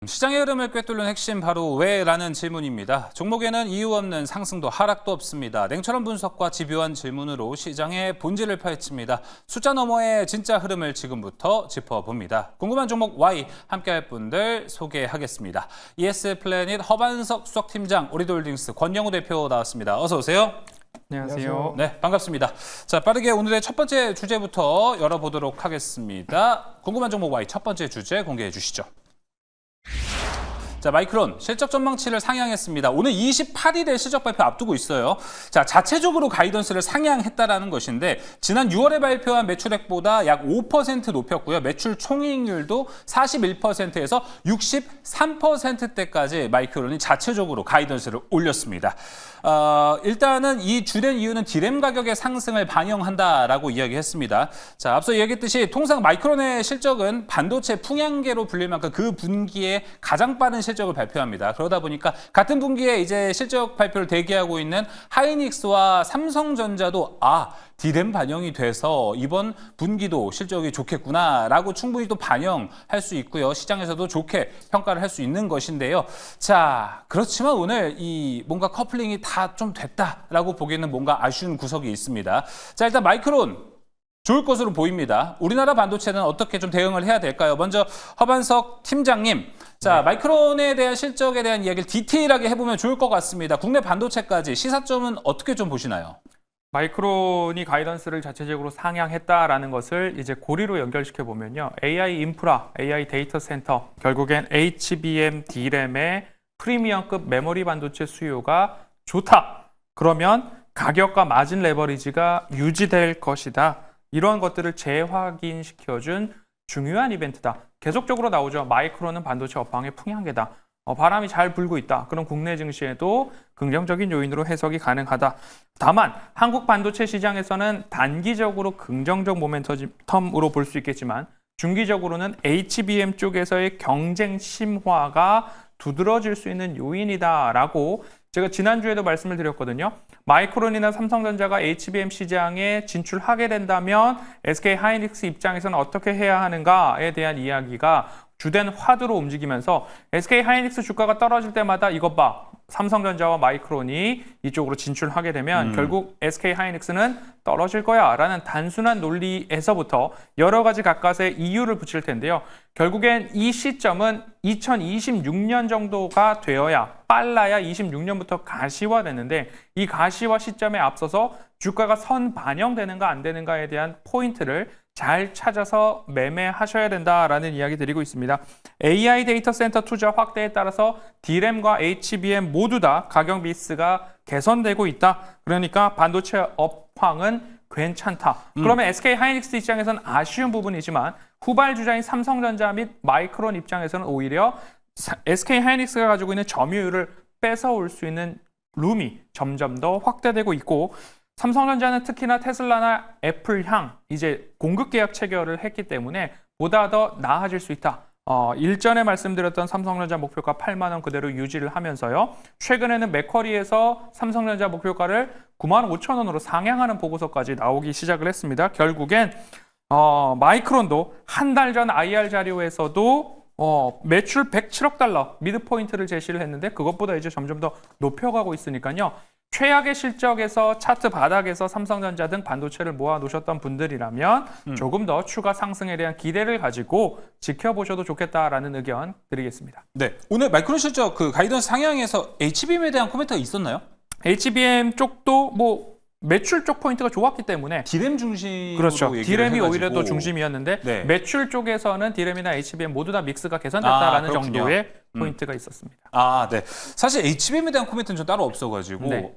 시장의 흐름을 꿰뚫는 핵심 바로 왜라는 질문입니다. 종목에는 이유 없는 상승도 하락도 없습니다. 냉철한 분석과 집요한 질문으로 시장의 본질을 파헤칩니다. 숫자 너머의 진짜 흐름을 지금부터 짚어봅니다. 궁금한 종목 Y 함께할 분들 소개하겠습니다. ES 플래닛 허반석 수석팀장, 오리도홀딩스 권영우 대표 나왔습니다. 어서 오세요. 안녕하세요. 네, 반갑습니다. 자, 빠르게 오늘의 첫 번째 주제부터 열어보도록 하겠습니다. 궁금한 종목 Y 첫 번째 주제 공개해 주시죠. 자, 마이크론 실적 전망치를 상향했습니다. 오늘 28일에 실적 발표 앞두고 있어요. 자, 자체적으로 가이던스를 상향했다라는 것인데 지난 6월에 발표한 매출액보다 약 5% 높였고요. 매출 총이익률도 41%에서 63%대까지 마이크론이 자체적으로 가이던스를 올렸습니다. 일단은 이 주된 이유는 디램 가격의 상승을 반영한다라고 이야기했습니다. 자, 앞서 이야기했듯이 통상 마이크론의 실적은 반도체 풍향계로 불릴 만큼 그 분기에 가장 빠른 실적을 발표합니다. 그러다 보니까 같은 분기에 이제 실적 발표를 대기하고 있는 하이닉스와 삼성전자도 디램 반영이 돼서 이번 분기도 실적이 좋겠구나라고 충분히 또 반영할 수 있고요. 시장에서도 좋게 평가를 할 수 있는 것인데요. 자, 그렇지만 오늘 이 뭔가 커플링이 다 좀 됐다라고 보기에는 뭔가 아쉬운 구석이 있습니다. 자, 일단 마이크론 좋을 것으로 보입니다. 우리나라 반도체는 어떻게 좀 대응을 해야 될까요? 먼저 허반석 팀장님, 자, 마이크론에 대한 실적에 대한 이야기를 디테일하게 해보면 좋을 것 같습니다. 국내 반도체까지 시사점은 어떻게 좀 보시나요? 마이크론이 가이던스를 자체적으로 상향했다라는 것을 이제 고리로 연결시켜 보면요. AI 인프라, AI 데이터 센터, 결국엔 HBM D램의 프리미엄급 메모리 반도체 수요가 좋다. 그러면 가격과 마진 레버리지가 유지될 것이다. 이러한 것들을 재확인시켜준 중요한 이벤트다. 계속적으로 나오죠. 마이크론은 반도체 업황의 풍향계다. 바람이 잘 불고 있다. 그럼 국내 증시에도 긍정적인 요인으로 해석이 가능하다. 다만 한국 반도체 시장에서는 단기적으로 긍정적 모멘텀으로 볼 수 있겠지만 중기적으로는 HBM 쪽에서의 경쟁 심화가 두드러질 수 있는 요인이다라고 제가 지난주에도 말씀을 드렸거든요. 마이크론이나 삼성전자가 HBM 시장에 진출하게 된다면 SK하이닉스 입장에서는 어떻게 해야 하는가에 대한 이야기가 주된 화두로 움직이면서 SK하이닉스 주가가 떨어질 때마다 이것 봐. 삼성전자와 마이크론이 이쪽으로 진출하게 되면 결국 SK하이닉스는 떨어질 거야 라는 단순한 논리에서부터 여러 가지 각각의 이유를 붙일 텐데요. 결국엔 이 시점은 2026년 정도가 되어야 빨라야 26년부터 가시화되는데 이 가시화 시점에 앞서서 주가가 선 반영되는가 안 되는가에 대한 포인트를 잘 찾아서 매매하셔야 된다라는 이야기 드리고 있습니다. AI 데이터 센터 투자 확대에 따라서 D램과 HBM 모두 다 가격 미스가 개선되고 있다. 그러니까 반도체 업황은 괜찮다. 그러면 SK하이닉스 입장에서는 아쉬운 부분이지만 후발주자인 삼성전자 및 마이크론 입장에서는 오히려 SK하이닉스가 가지고 있는 점유율을 뺏어올 수 있는 룸이 점점 더 확대되고 있고 삼성전자는 특히나 테슬라나 애플향 이제 공급 계약 체결을 했기 때문에 보다 더 나아질 수 있다. 일전에 말씀드렸던 삼성전자 목표가 8만 원 그대로 유지를 하면서요. 최근에는 맥쿼리에서 삼성전자 목표가를 9만 5천 원으로 상향하는 보고서까지 나오기 시작을 했습니다. 결국엔 마이크론도 한 달 전 IR 자료에서도 매출 107억 달러 미드포인트를 제시를 했는데 그것보다 이제 점점 더 높여가고 있으니까요. 최악의 실적에서 차트 바닥에서 삼성전자 등 반도체를 모아 놓으셨던 분들이라면 조금 더 추가 상승에 대한 기대를 가지고 지켜보셔도 좋겠다라는 의견 드리겠습니다. 네, 오늘 마이크론 실적 그 가이던스 상향에서 HBM에 대한 코멘트가 있었나요? HBM 쪽도 매출 쪽 포인트가 좋았기 때문에 디램 중심으로 그렇죠. 디램이 해가지고. 오히려 더 중심이었는데 네. 매출 쪽에서는 디램이나 HBM 모두 다 믹스가 개선됐다라는 정도의 포인트가 있었습니다. 네. 사실 HBM에 대한 코멘트는 좀 따로 없어가지고 네.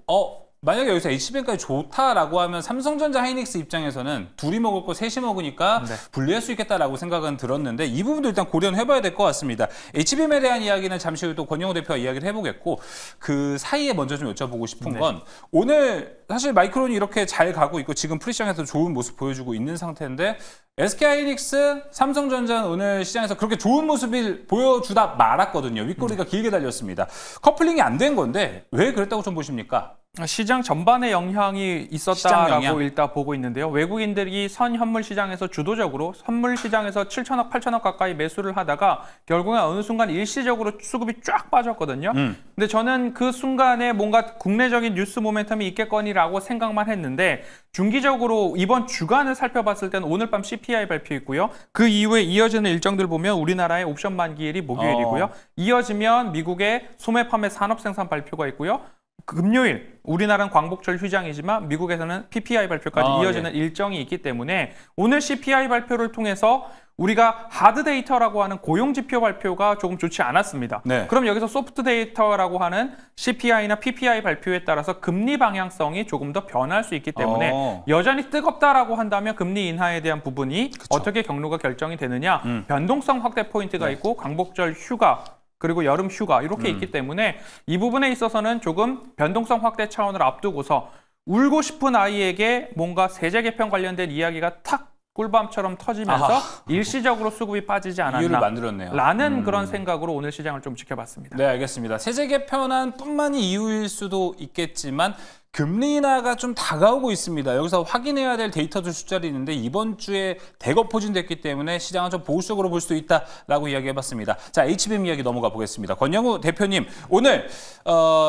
만약에 여기서 HBM까지 좋다라고 하면 삼성전자 하이닉스 입장에서는 둘이 먹을 거 셋이 먹으니까 분리할 수 있겠다라고 생각은 들었는데 이 부분도 일단 고려는 해봐야 될 것 같습니다. HBM에 대한 이야기는 잠시 후 또 권영우 대표와 이야기를 해보겠고 그 사이에 먼저 좀 여쭤보고 싶은 건 오늘 사실 마이크론이 이렇게 잘 가고 있고 지금 프리시장에서 좋은 모습 보여주고 있는 상태인데 SK하이닉스, 삼성전자는 오늘 시장에서 그렇게 좋은 모습을 보여주다 말았거든요. 윗꼬리가 길게 달렸습니다. 커플링이 안 된 건데 왜 그랬다고 좀 보십니까? 시장 전반에 영향이 시장 있었다라고 영향. 일단 보고 있는데요. 외국인들이 선 현물 시장에서 주도적으로 선물 시장에서 7천억, 8천억 가까이 매수를 하다가 결국에 어느 순간 일시적으로 수급이 쫙 빠졌거든요. 근데 저는 그 순간에 뭔가 국내적인 뉴스 모멘텀이 있겠거니라고 생각만 했는데 중기적으로 이번 주간을 살펴봤을 때는 오늘 밤 CPI 발표 있고요. 그 이후에 이어지는 일정들 보면 우리나라의 옵션 만기일이 목요일이고요. 이어지면 미국의 소매 판매 산업 생산 발표가 있고요. 금요일 우리나라는 광복절 휴장이지만 미국에서는 PPI 발표까지 이어지는 일정이 있기 때문에 오늘 CPI 발표를 통해서 우리가 하드 데이터라고 하는 고용 지표 발표가 조금 좋지 않았습니다. 네. 그럼 여기서 소프트 데이터라고 하는 CPI나 PPI 발표에 따라서 금리 방향성이 조금 더 변할 수 있기 때문에 여전히 뜨겁다라고 한다면 금리 인하에 대한 부분이 어떻게 경로가 결정이 되느냐 변동성 확대 포인트가 있고 광복절 휴가 그리고 여름 휴가 이렇게 있기 때문에 이 부분에 있어서는 조금 변동성 확대 차원을 앞두고서 울고 싶은 아이에게 뭔가 세제 개편 관련된 이야기가 탁 꿀밤처럼 터지면서 일시적으로 수급이 빠지지 이유를 않았나 만들었네요. 라는 그런 생각으로 오늘 시장을 좀 지켜봤습니다. 네, 알겠습니다. 세제 개편안뿐만이 이유일 수도 있겠지만 금리 인하가 좀 다가오고 있습니다. 여기서 확인해야 될 데이터들 숫자를 있는데 이번 주에 대거 포진됐기 때문에 시장은 좀 보수적으로 볼 수도 있다라고 이야기해봤습니다. 자, HBM 이야기 넘어가 보겠습니다. 권영우 대표님, 오늘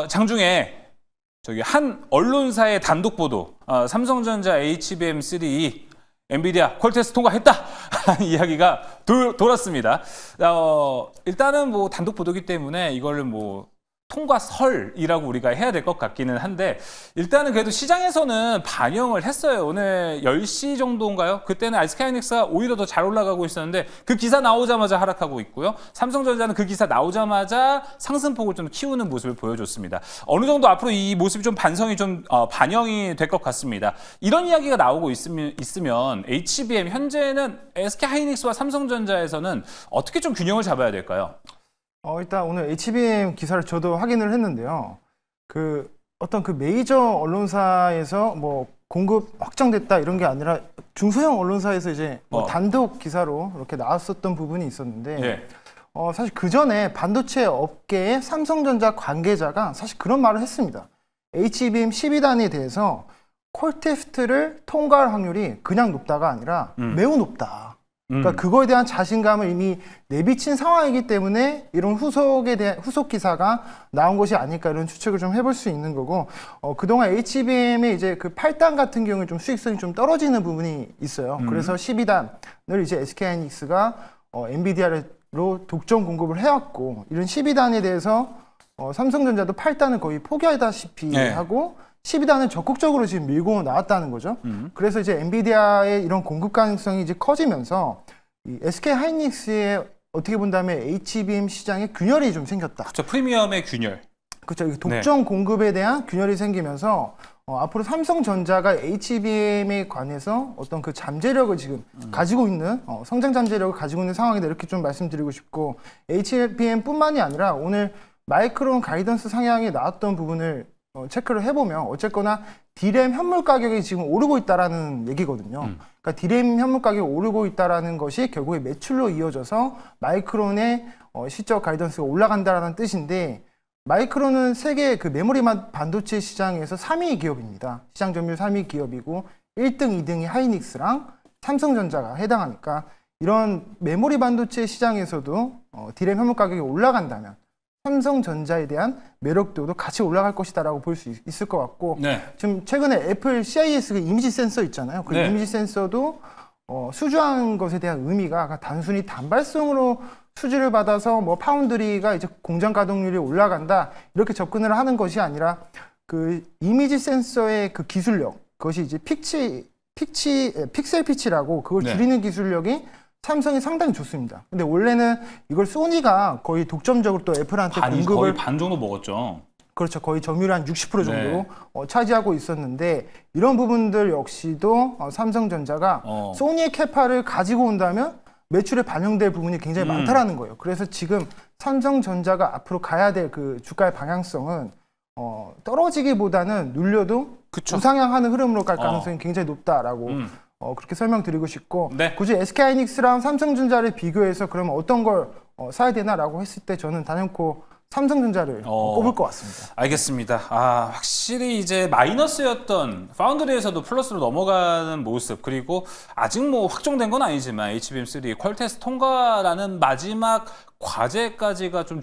장중에 저기 한 언론사의 단독 보도, 삼성전자 HBM3 엔비디아 퀄테스트 통과했다라는 이야기가 돌았습니다. 일단은 뭐 단독 보도기 때문에 이거를 뭐 통과설이라고 우리가 해야 될 것 같기는 한데 일단은 그래도 시장에서는 반영을 했어요. 오늘 10시 정도인가요? 그때는 SK하이닉스가 오히려 더 잘 올라가고 있었는데 그 기사 나오자마자 하락하고 있고요. 삼성전자는 그 기사 나오자마자 상승폭을 좀 키우는 모습을 보여줬습니다. 어느 정도 앞으로 이 모습이 좀 반성이 좀 반영이 될 것 같습니다. 이런 이야기가 나오고 있으면 HBM 현재는 SK하이닉스와 삼성전자에서는 어떻게 좀 균형을 잡아야 될까요? 일단 오늘 HBM 기사를 저도 확인을 했는데요. 어떤 메이저 언론사에서 뭐 공급 확정됐다 이런 게 아니라 중소형 언론사에서 이제 단독 기사로 이렇게 나왔었던 부분이 있었는데 예. 사실 그 전에 반도체 업계의 삼성전자 관계자가 사실 그런 말을 했습니다. HBM 12단에 대해서 퀄테스트를 통과할 확률이 그냥 높다가 아니라 매우 높다. 그러니까 그거에 대한 자신감을 이미 내비친 상황이기 때문에 이런 후속 기사가 나온 것이 아닐까 이런 추측을 좀 해볼 수 있는 거고, 그동안 HBM의 이제 그 8단 같은 경우에 좀 수익성이 좀 떨어지는 부분이 있어요. 그래서 12단을 이제 SK하이닉스가 엔비디아로 독점 공급을 해왔고, 이런 12단에 대해서 삼성전자도 8단을 거의 포기하다시피 하고 12단을 적극적으로 지금 밀고 나왔다는 거죠. 그래서 이제 엔비디아의 이런 공급 가능성이 이제 커지면서 이 SK하이닉스의 어떻게 본다면 HBM 시장에 균열이 좀 생겼다. 그렇죠. 프리미엄의 균열. 그렇죠. 독점 공급에 대한 균열이 생기면서 앞으로 삼성전자가 HBM에 관해서 어떤 그 잠재력을 지금 가지고 있는 성장 잠재력을 가지고 있는 상황이다 이렇게 좀 말씀드리고 싶고, HBM뿐만이 아니라 오늘 마이크론 가이던스 상향이 나왔던 부분을 체크를 해보면 어쨌거나 D램 현물 가격이 지금 오르고 있다라는 얘기거든요. 그러니까 D램 현물 가격이 오르고 있다라는 것이 결국에 매출로 이어져서 마이크론의 실적 가이던스가 올라간다라는 뜻인데, 마이크론은 세계 그 메모리 반도체 시장에서 3위 기업입니다. 시장 점유율 3위 기업이고 1등, 2등이 하이닉스랑 삼성전자가 해당하니까 이런 메모리 반도체 시장에서도 D램 현물 가격이 올라간다면 삼성전자에 대한 매력도도 같이 올라갈 것이다라고 볼 수 있을 것 같고, 지금 최근에 애플 CIS 그 이미지 센서 있잖아요. 그 이미지 센서도 수주한 것에 대한 의미가 단순히 단발성으로 수주를 받아서 뭐 파운드리가 이제 공장 가동률이 올라간다 이렇게 접근을 하는 것이 아니라 그 이미지 센서의 그 기술력, 그것이 이제 픽셀 피치라고 그걸 줄이는 기술력이 삼성이 상당히 좋습니다. 근데 원래는 이걸 소니가 거의 독점적으로 또 애플한테 공급을 거의 반 정도 먹었죠. 그렇죠. 거의 점유율 한 60% 정도 차지하고 있었는데, 이런 부분들 역시도 삼성전자가 소니의 캐파를 가지고 온다면 매출에 반영될 부분이 굉장히 많다라는 거예요. 그래서 지금 삼성전자가 앞으로 가야 될 그 주가의 방향성은 떨어지기보다는 눌려도 우상향하는 흐름으로 갈 가능성이 굉장히 높다라고 그렇게 설명드리고 싶고, 굳이 SK하이닉스랑 삼성전자를 비교해서 그러면 어떤 걸 사야 되나라고 했을 때 저는 단연코 삼성전자를 꼽을 것 같습니다. 알겠습니다. 확실히 이제 마이너스였던 파운드리에서도 플러스로 넘어가는 모습, 그리고 아직 뭐 확정된 건 아니지만 HBM3 퀄테스트 통과라는 마지막 과제까지가 좀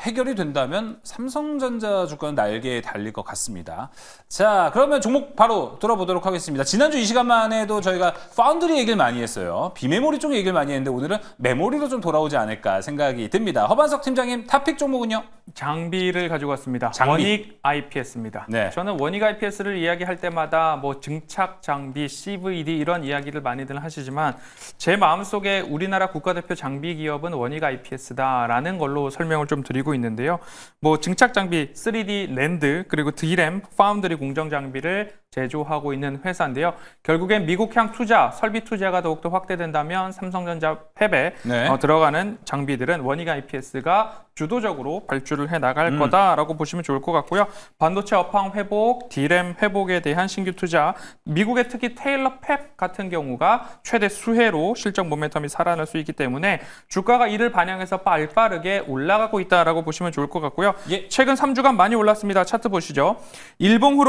해결이 된다면 삼성전자 주가는 날개에 달릴 것 같습니다. 자, 그러면 종목 바로 돌아보도록 하겠습니다. 지난주 이 시간만 해도 저희가 파운드리 얘기를 많이 했어요. 비메모리 쪽 얘기를 많이 했는데 오늘은 메모리로 좀 돌아오지 않을까 생각이 듭니다. 허반석 팀장님, 탑픽 종목은요? 장비를 가지고 왔습니다. 장비. 원익 IPS입니다. 네. 저는 원익 IPS를 이야기할 때마다 뭐 증착 장비, CVD 이런 이야기를 많이들 하시지만 제 마음속에 우리나라 국가대표 장비 기업은 원익 IPS다라는 걸로 설명을 좀 드리고 있는데요. 뭐 증착 장비, 3D 랜드, 그리고 D램, 파운드리 공정 장비를 제조하고 있는 회사인데요. 결국엔 미국향 투자, 설비 투자가 더욱더 확대된다면 삼성전자 팹에 네. 들어가는 장비들은 원익 IPS가 주도적으로 발주를 해 나갈 거다라고 보시면 좋을 것 같고요. 반도체 업황 회복, D램 회복에 대한 신규 투자, 미국의 특히 테일러 팹 같은 경우가 최대 수혜로 실적 모멘텀이 살아날 수 있기 때문에 주가가 이를 반영해서 빠르게 올라가고 있다라고 보시면 좋을 것 같고요. 예. 최근 3주간 많이 올랐습니다. 차트 보시죠. 일봉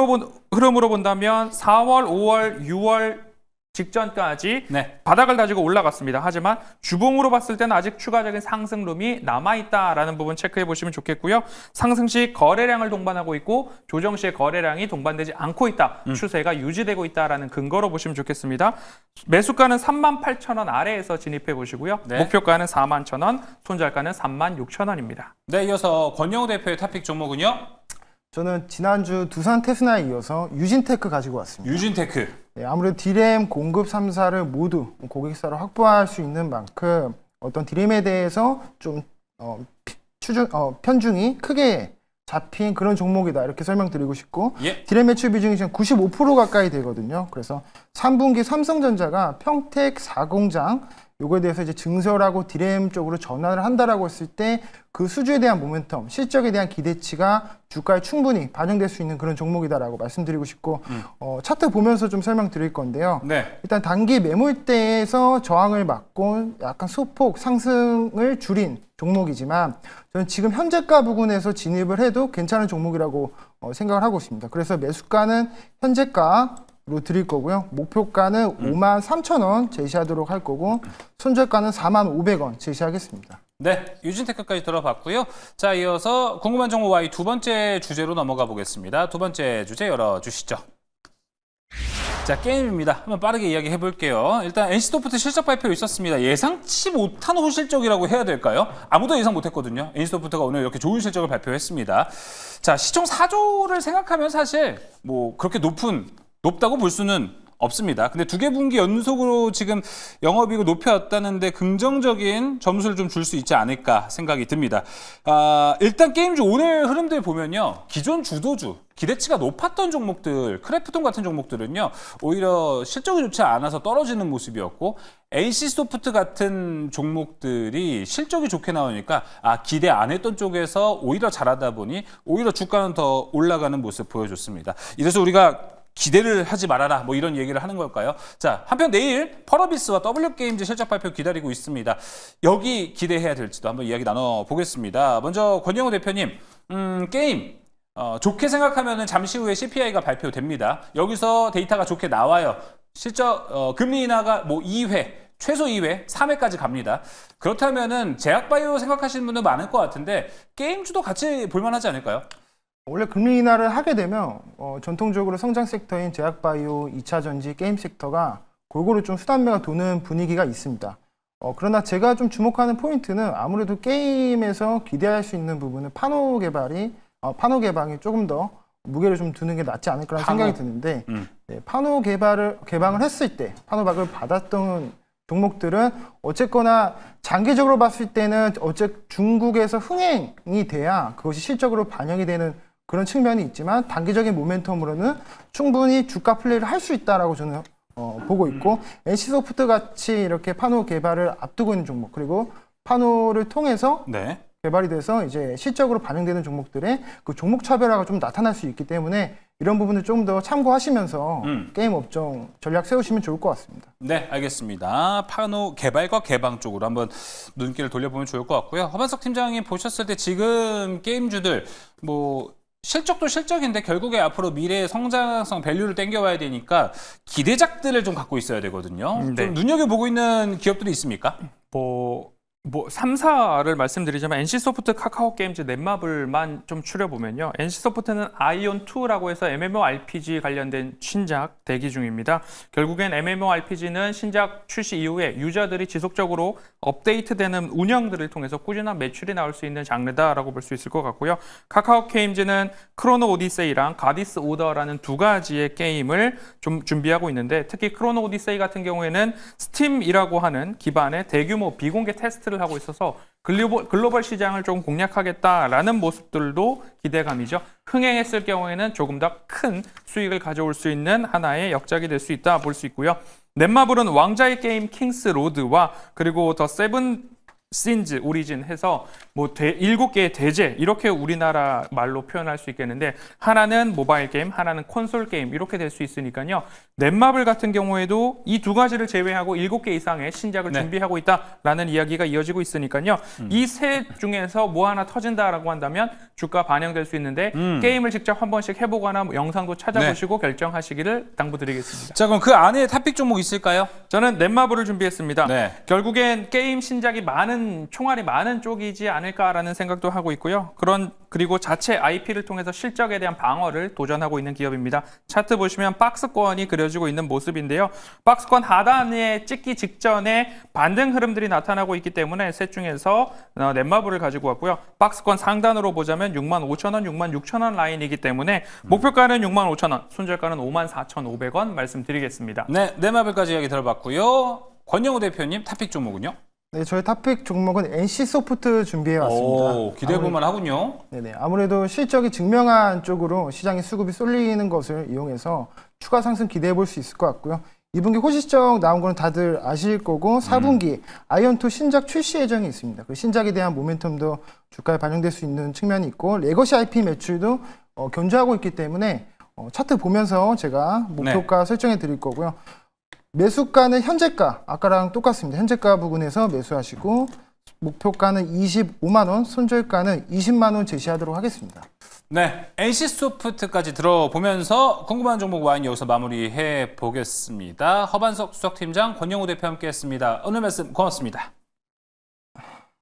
흐름으로 본다면 4월, 5월, 6월 직전까지 네. 바닥을 다지고 올라갔습니다. 하지만 주봉으로 봤을 때는 아직 추가적인 상승룸이 남아있다라는 부분 체크해 보시면 좋겠고요. 상승 시 거래량을 동반하고 있고 조정 시에 거래량이 동반되지 않고 있다. 추세가 유지되고 있다라는 근거로 보시면 좋겠습니다. 매수가는 38,000원 아래에서 진입해 보시고요. 네. 목표가는 41,000원, 손절가는 36,000원입니다. 네, 이어서 권영우 대표의 탑픽 종목은요? 저는 지난주 두산 테스나에 이어서 유진테크 가지고 왔습니다. 유진테크. 네, 아무래도 D램 공급 3사를 모두 고객사로 확보할 수 있는 만큼 어떤 D램에 대해서 좀 편중이 크게 잡힌 그런 종목이다 이렇게 설명드리고 싶고 예. D램 매출 비중이 지금 95% 가까이 되거든요. 그래서 3분기 삼성전자가 평택 4공장 요거에 대해서 이제 증설하고 D램 쪽으로 전환을 한다라고 했을 때 그 수주에 대한 모멘텀, 실적에 대한 기대치가 주가에 충분히 반영될 수 있는 그런 종목이다라고 말씀드리고 싶고 차트 보면서 좀 설명드릴 건데요. 네. 일단 단기 매물대에서 저항을 막고 약간 소폭 상승을 줄인 종목이지만 저는 지금 현재가 부근에서 진입을 해도 괜찮은 종목이라고 생각을 하고 있습니다. 그래서 매수가는 현재가로 드릴 거고요. 목표가는 53,000원 제시하도록 할 거고 손절가는 44,500원 제시하겠습니다. 네, 유진테크까지 들어봤고요. 자, 이어서 궁금한 종목 Y 두 번째 주제로 넘어가 보겠습니다. 두 번째 주제 열어주시죠. 자, 게임입니다. 한번 빠르게 이야기해 볼게요. 일단 NC소프트 실적 발표 있었습니다. 예상치 못한 호실적이라고 해야 될까요? 아무도 예상 못했거든요. NC소프트가 오늘 이렇게 좋은 실적을 발표했습니다. 자, 시총 4조를 생각하면 사실 뭐 그렇게 높다고 볼 수는 없습니다. 근데 두 개 분기 연속으로 지금 영업이익을 높여왔다는데 긍정적인 점수를 좀 줄 수 있지 않을까 생각이 듭니다. 일단 게임주 오늘 흐름들 보면요. 기존 주도주, 기대치가 높았던 종목들, 크래프톤 같은 종목들은요. 오히려 실적이 좋지 않아서 떨어지는 모습이었고 NC소프트 같은 종목들이 실적이 좋게 나오니까 기대 안 했던 쪽에서 오히려 잘하다 보니 오히려 주가는 더 올라가는 모습 보여줬습니다. 이래서 우리가 기대를 하지 말아라 뭐 이런 얘기를 하는 걸까요? 자, 한편 내일 펄어비스와 W게임즈 실적 발표 기다리고 있습니다. 여기 기대해야 될지도 한번 이야기 나눠보겠습니다. 먼저 권영우 대표님, 게임 좋게 생각하면 잠시 후에 CPI가 발표됩니다. 여기서 데이터가 좋게 나와요. 실적 금리 인하가 뭐 2회, 최소 2회, 3회까지 갑니다. 그렇다면은 제약바이오 생각하시는 분들 많을 것 같은데 게임주도 같이 볼만하지 않을까요? 원래 금리 인하를 하게 되면 전통적으로 성장 섹터인 제약바이오, 2차 전지, 게임 섹터가 골고루 좀 수단매가 도는 분위기가 있습니다. 그러나 제가 좀 주목하는 포인트는 아무래도 게임에서 기대할 수 있는 부분은 파노 개방이 조금 더 무게를 좀 두는 게 낫지 않을까라는 생각이 드는데 네, 파노 개방을 했을 때 파노박을 받았던 종목들은 어쨌거나 장기적으로 봤을 때는 중국에서 흥행이 돼야 그것이 실적으로 반영이 되는 그런 측면이 있지만 단기적인 모멘텀으로는 충분히 주가 플레이를 할 수 있다라고 저는 보고 있고 NC소프트 같이 이렇게 파노 개발을 앞두고 있는 종목 그리고 파노를 통해서 네. 개발이 돼서 이제 실적으로 반영되는 종목들의 그 종목 차별화가 좀 나타날 수 있기 때문에 이런 부분을 좀 더 참고하시면서 게임 업종 전략 세우시면 좋을 것 같습니다. 네, 알겠습니다. 파노 개발과 개방 쪽으로 한번 눈길을 돌려보면 좋을 것 같고요. 허반석 팀장님 보셨을 때 지금 게임주들 뭐 실적도 실적인데 결국에 앞으로 미래의 성장성 밸류를 땡겨와야 되니까 기대작들을 좀 갖고 있어야 되거든요. 네. 좀 눈여겨보고 있는 기업들이 있습니까? 뭐 3사를 말씀드리자면 NC소프트, 카카오게임즈, 넷마블만 좀 추려보면요. NC소프트는 아이온2라고 해서 MMORPG 관련된 신작 대기 중입니다. 결국엔 MMORPG는 신작 출시 이후에 유저들이 지속적으로 업데이트되는 운영들을 통해서 꾸준한 매출이 나올 수 있는 장르다라고 볼 수 있을 것 같고요. 카카오게임즈는 크로노 오디세이랑 가디스 오더라는 두 가지의 게임을 좀 준비하고 있는데 특히 크로노 오디세이 같은 경우에는 스팀이라고 하는 기반의 대규모 비공개 테스트를 하고 있어서 글로벌 시장을 좀 공략하겠다라는 모습들도 기대감이죠. 흥행했을 경우에는 조금 더 큰 수익을 가져올 수 있는 하나의 역작이 될 수 있다 볼 수 있고요. 넷마블은 왕자의 게임 킹스 로드와 그리고 더 세븐 신즈 오리진 해서 뭐 7개의 대제 이렇게 우리나라 말로 표현할 수 있겠는데 하나는 모바일 게임, 하나는 콘솔 게임 이렇게 될 수 있으니까요. 넷마블 같은 경우에도 이 두 가지를 제외하고 7개 이상의 신작을 네. 준비하고 있다라는 이야기가 이어지고 있으니까요. 이 셋 중에서 뭐 하나 터진다라고 한다면 주가 반영될 수 있는데 게임을 직접 한 번씩 해보거나 뭐 영상도 찾아보시고 결정하시기를 당부드리겠습니다. 자, 그럼 그 안에 탑픽 종목 있을까요? 저는 넷마블을 준비했습니다. 네. 결국엔 게임 신작이 총알이 많은 쪽이지 않을까라는 생각도 하고 있고요. 그리고 자체 IP를 통해서 실적에 대한 방어를 도전하고 있는 기업입니다. 차트 보시면 박스권이 그려지고 있는 모습인데요. 박스권 하단에 찍기 직전에 반등 흐름들이 나타나고 있기 때문에 셋 중에서 넷마블을 가지고 왔고요. 박스권 상단으로 보자면 65,000원, 66,000원 라인이기 때문에 목표가는 65,000원, 손절가는 54,500원 말씀드리겠습니다. 네, 넷마블까지 이야기 들어봤고요. 권영우 대표님 탑픽 종목은요? 네, 저희 탑픽 종목은 NC소프트 준비해 왔습니다. 오, 기대해볼만 하군요. 네네. 아무래도 실적이 증명한 쪽으로 시장의 수급이 쏠리는 것을 이용해서 추가 상승 기대해 볼 수 있을 것 같고요. 2분기 호시적 나온 거는 다들 아실 거고 4분기 아이온2 신작 출시 예정이 있습니다. 그 신작에 대한 모멘텀도 주가에 반영될 수 있는 측면이 있고 레거시 IP 매출도 견조하고 있기 때문에 차트 보면서 제가 목표가 설정해 드릴 거고요. 매수가는 현재가 아까랑 똑같습니다. 현재가 부근에서 매수하시고 목표가는 25만 원, 손절가는 20만 원 제시하도록 하겠습니다. 네, NC소프트까지 들어보면서 궁금한 종목 와인 여기서 마무리해 보겠습니다. 허반석 수석팀장, 권영우 대표 함께했습니다. 오늘 말씀 고맙습니다.